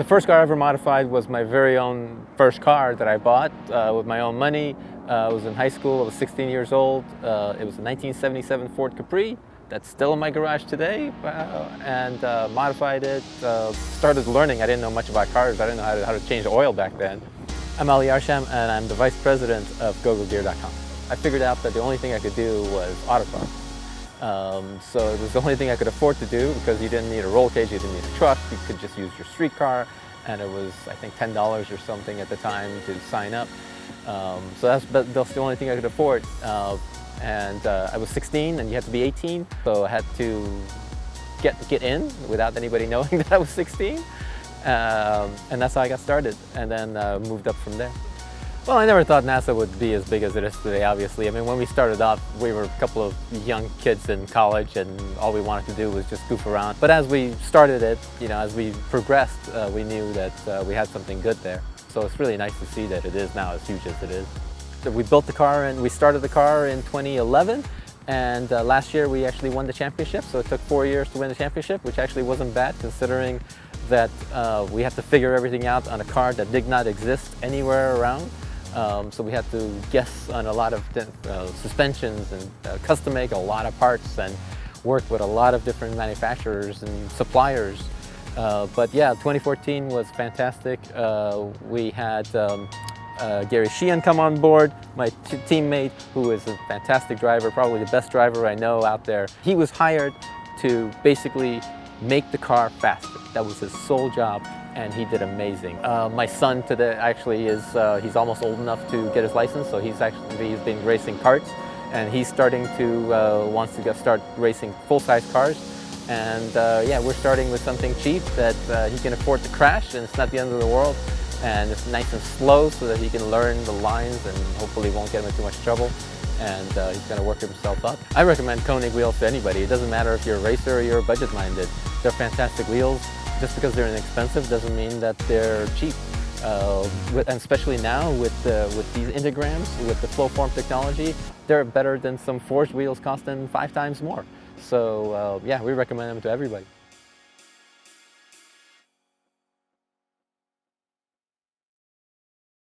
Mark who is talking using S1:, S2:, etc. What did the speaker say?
S1: The first car I ever modified was my very own first car that I bought with my own money. I was in high school, I was 16 years old. It was a 1977 Ford Capri that's still in my garage today, and modified it. Started learning. I didn't know much about cars. I didn't know how to change the oil back then. I'm Arsham, and I'm the vice president of GoGoGear.com. I figured out that the only thing I could do was autocross. So it was the only thing I could afford to do because you didn't need a roll cage, you didn't need a truck, you could just use your street car, and it was, I think, $10 or something at the time to sign up. So that's the only thing I could afford. I was 16 and you had to be 18, so I had to get in without anybody knowing that I was 16. And that's how I got started, and then moved up from there. Well, I never thought NASA would be as big as it is today, obviously. I mean, when we started off, we were a couple of young kids in college, and all we wanted to do was just goof around. But as we started it, as we progressed, we knew that we had something good there. So it's really nice to see that it is now as huge as it is. So we built the car, and we started the car in 2011. And last year we actually won the championship, so it took 4 years to win the championship, which actually wasn't bad considering that we had to figure everything out on a car that did not exist anywhere around. So we had to guess on a lot of suspensions and custom make a lot of parts and work with a lot of different manufacturers and suppliers. But yeah, 2014 was fantastic. We had Gary Sheehan come on board, my teammate, who is a fantastic driver, probably the best driver I know out there. He was hired to basically make the car faster. That was his sole job, and he did amazing. My son today actually is, he's almost old enough to get his license, so he's been racing karts, and he's starting to, wants to start racing full-size cars. And yeah, we're starting with something cheap that he can afford to crash, and it's not the end of the world. And it's nice and slow so that he can learn the lines and hopefully won't get him in too much trouble. And he's going to work himself up. I recommend Koenig wheels to anybody. It doesn't matter if you're a racer or you're budget-minded. They're fantastic wheels. Just because they're inexpensive doesn't mean that they're cheap. And especially now with these integrams, with the flow-form technology, they're better than some forged wheels costing 5 times more. So yeah, we recommend them to everybody.